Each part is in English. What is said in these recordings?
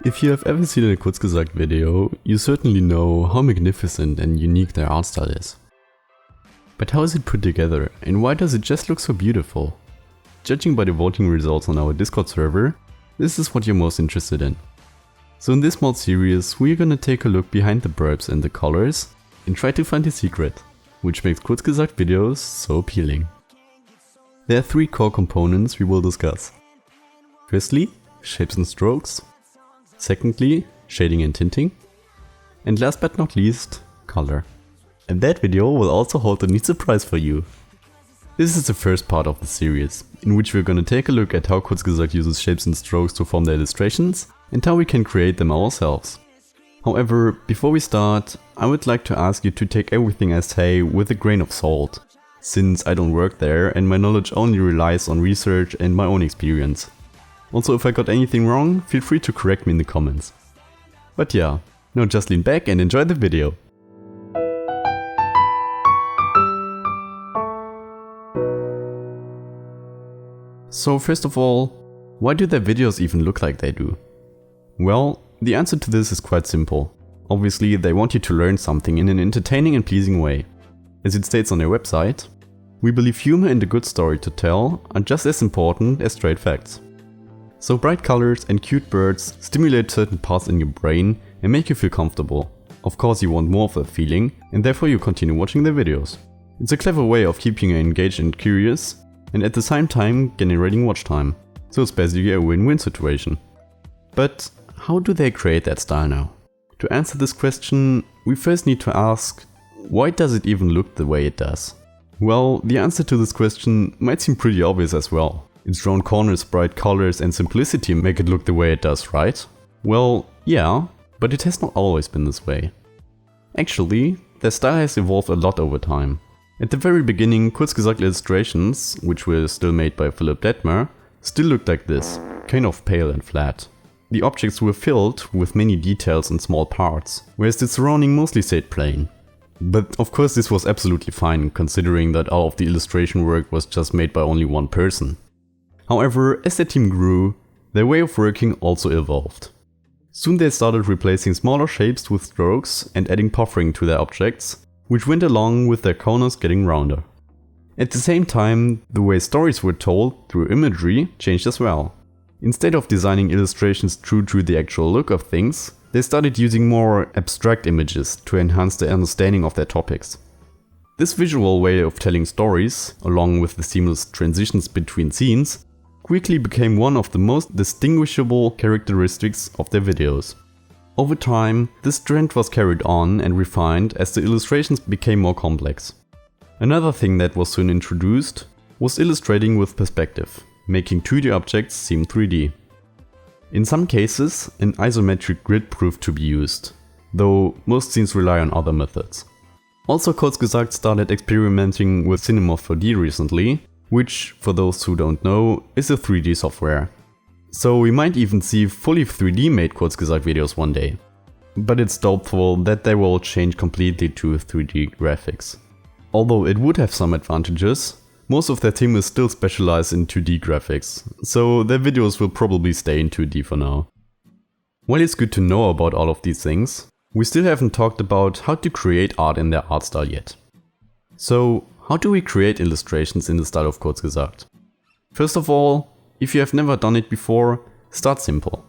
If you have ever seen a Kurzgesagt video, you certainly know how magnificent and unique their art style is. But how is it put together, and why does it just look so beautiful? Judging by the voting results on our Discord server, this is what you're most interested in. So in this mod series, we're gonna take a look behind the birbs and the colors and try to find the secret, which makes Kurzgesagt videos so appealing. There are three core components we will discuss. Firstly, shapes and strokes. Secondly, shading and tinting. And last but not least, color. And that video will also hold a neat surprise for you. This is the first part of the series, in which we're gonna take a look at how Kurzgesagt uses shapes and strokes to form their illustrations and how we can create them ourselves. However, before we start, I would like to ask you to take everything I say with a grain of salt, since I don't work there and my knowledge only relies on research and my own experience. Also, if I got anything wrong, feel free to correct me in the comments. But yeah, now just lean back and enjoy the video. So first of all, why do their videos even look like they do? Well, the answer to this is quite simple. Obviously, they want you to learn something in an entertaining and pleasing way. As it states on their website, we believe humor and a good story to tell are just as important as straight facts. So bright colors and cute birds stimulate certain parts in your brain and make you feel comfortable. Of course you want more of that feeling, and therefore you continue watching their videos. It's a clever way of keeping you engaged and curious, and at the same time generating watch time. So it's basically a win-win situation. But how do they create that style now? To answer this question, we first need to ask, why does it even look the way it does? Well, the answer to this question might seem pretty obvious as well. Its round corners, bright colors and simplicity make it look the way it does, right? Well, yeah, but it has not always been this way. Actually, their style has evolved a lot over time. At the very beginning, Kurzgesagt illustrations, which were still made by Philipp Detmer, still looked like this, kind of pale and flat. The objects were filled with many details and small parts, whereas the surrounding mostly stayed plain. But of course this was absolutely fine, considering that all of the illustration work was just made by only one person. However, as the team grew, their way of working also evolved. Soon they started replacing smaller shapes with strokes and adding buffering to their objects, which went along with their corners getting rounder. At the same time, the way stories were told through imagery changed as well. Instead of designing illustrations true to the actual look of things, they started using more abstract images to enhance their understanding of their topics. This visual way of telling stories, along with the seamless transitions between scenes, quickly became one of the most distinguishable characteristics of their videos. Over time, this trend was carried on and refined as the illustrations became more complex. Another thing that was soon introduced was illustrating with perspective, making 2D objects seem 3D. In some cases, an isometric grid proved to be used, though most scenes rely on other methods. Also, Kurzgesagt started experimenting with Cinema 4D recently, which, for those who don't know, is a 3D software. So we might even see fully 3D made Kurzgesagt videos one day. But it's doubtful that they will change completely to 3D graphics. Although it would have some advantages, most of their team is still specialized in 2D graphics, so their videos will probably stay in 2D for now. While it's good to know about all of these things, we still haven't talked about how to create art in their art style yet. So, how do we create illustrations in the style of Kurzgesagt? First of all, if you have never done it before, start simple.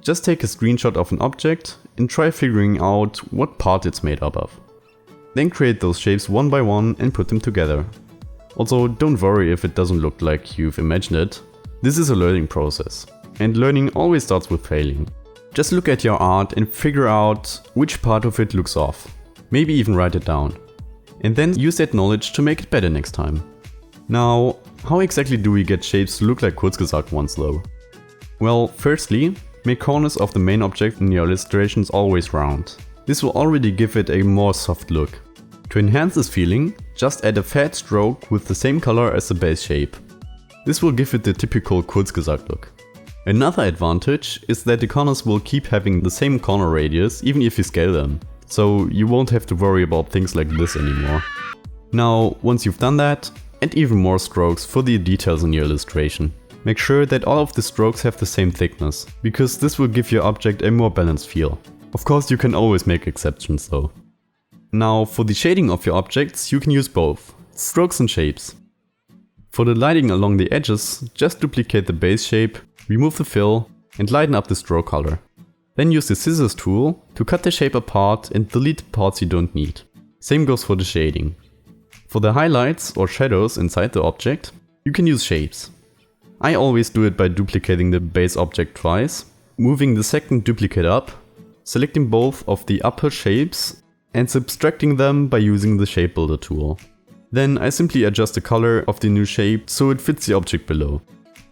Just take a screenshot of an object and try figuring out what part it's made up of. Then create those shapes one by one and put them together. Also, don't worry if it doesn't look like you've imagined it. This is a learning process, and learning always starts with failing. Just look at your art and figure out which part of it looks off. Maybe even write it down. And then use that knowledge to make it better next time. Now, how exactly do we get shapes to look like Kurzgesagt ones though? Well, firstly, make corners of the main object in your illustrations always round. This will already give it a more soft look. To enhance this feeling, just add a fat stroke with the same color as the base shape. This will give it the typical Kurzgesagt look. Another advantage is that the corners will keep having the same corner radius even if you scale them. So you won't have to worry about things like this anymore. Now, once you've done that, add even more strokes for the details in your illustration. Make sure that all of the strokes have the same thickness, because this will give your object a more balanced feel. Of course, you can always make exceptions though. Now for the shading of your objects, you can use both strokes and shapes. For the lighting along the edges, just duplicate the base shape, remove the fill and lighten up the stroke color. Then use the scissors tool to cut the shape apart and delete the parts you don't need. Same goes for the shading. For the highlights or shadows inside the object, you can use shapes. I always do it by duplicating the base object twice, moving the second duplicate up, selecting both of the upper shapes and subtracting them by using the shape builder tool. Then I simply adjust the color of the new shape so it fits the object below.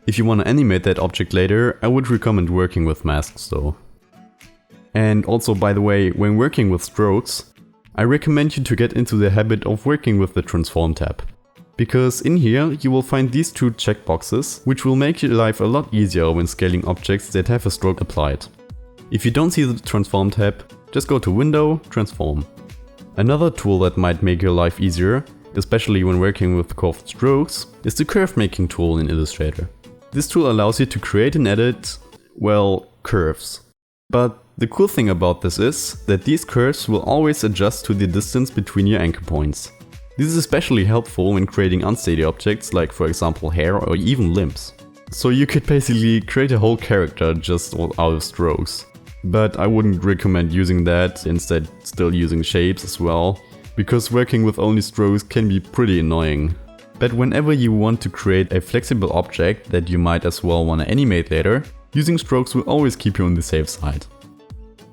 If you want to animate that object later, I would recommend working with masks though. And also, by the way, when working with strokes, I recommend you to get into the habit of working with the transform tab. Because in here you will find these two checkboxes, which will make your life a lot easier when scaling objects that have a stroke applied. If you don't see the transform tab, just go to Window, Transform. Another tool that might make your life easier, especially when working with curved strokes, is the curve making tool in Illustrator. This tool allows you to create and edit, well, curves. But the cool thing about this is that these curves will always adjust to the distance between your anchor points. This is especially helpful when creating unsteady objects like for example hair or even limbs. So you could basically create a whole character just out of strokes. But I wouldn't recommend using that, instead still using shapes as well, because working with only strokes can be pretty annoying. But whenever you want to create a flexible object that you might as well want to animate later, using strokes will always keep you on the safe side.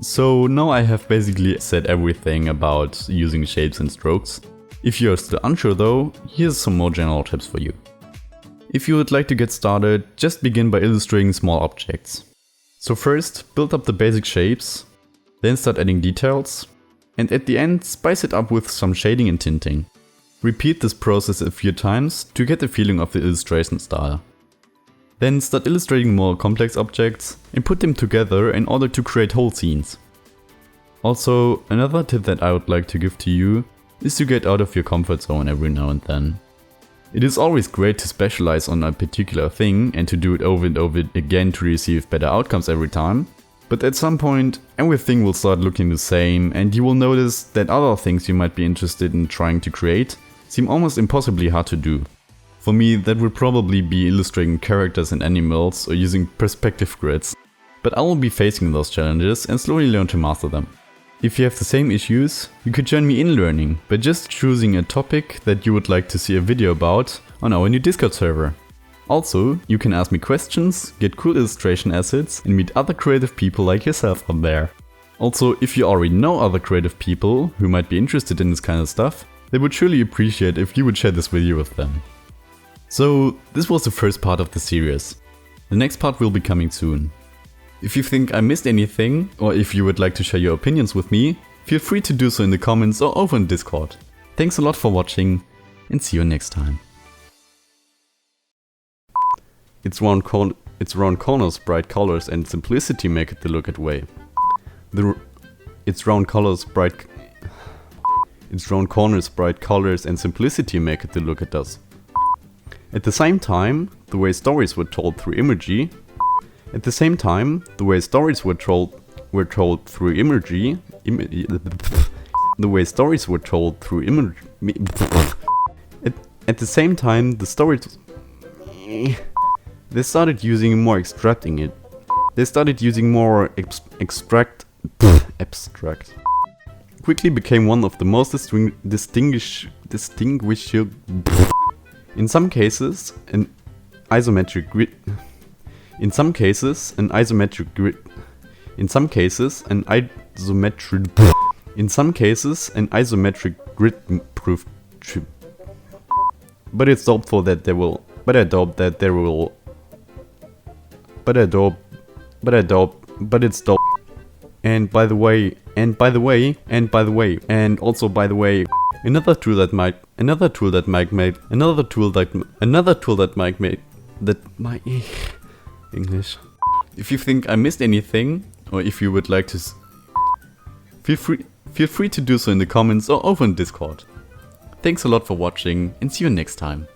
So now I have basically said everything about using shapes and strokes. If you are still unsure though, here's some more general tips for you. If you would like to get started, just begin by illustrating small objects. So first, build up the basic shapes, then start adding details, and at the end spice it up with some shading and tinting. Repeat this process a few times to get the feeling of the illustration style. Then start illustrating more complex objects and put them together in order to create whole scenes. Also, another tip that I would like to give to you is to get out of your comfort zone every now and then. It is always great to specialize on a particular thing and to do it over and over again to receive better outcomes every time, but at some point everything will start looking the same and you will notice that other things you might be interested in trying to create seem almost impossibly hard to do. For me, that would probably be illustrating characters and animals or using perspective grids, but I will be facing those challenges and slowly learn to master them. If you have the same issues, you could join me in learning by just choosing a topic that you would like to see a video about on our new Discord server. Also, you can ask me questions, get cool illustration assets and meet other creative people like yourself on there. Also, if you already know other creative people who might be interested in this kind of stuff, they would surely appreciate if you would share this video with them. So, this was the first part of the series. The next part will be coming soon. If you think I missed anything, or if you would like to share your opinions with me, feel free to do so in the comments or over in Discord. Thanks a lot for watching, and see you next time. It's round corners, bright colors and simplicity make it the look at way. It's round corners, bright colors and simplicity make it the look it does. At the same time, the way stories were told through imagery. At the same time, the way stories were told through imagery. The way stories were told through imagery. At the same time, the stories. They started using more extracting it. They started using more abstract. Quickly became one of the most distinguishable. In some cases, an isometric grid. In some cases, an isometric grid. In some cases, an isometric. In some cases, an isometric grid proved true. But it's doubtful that there will. But I doubt that there will. But I doubt. But I doubt. But it's doubt. And by the way. And by the way. And by the way. And also by the way. Another tool that might English. If you think I missed anything, or if you would like to feel free to do so in the comments or over in Discord. Thanks a lot for watching and see you next time.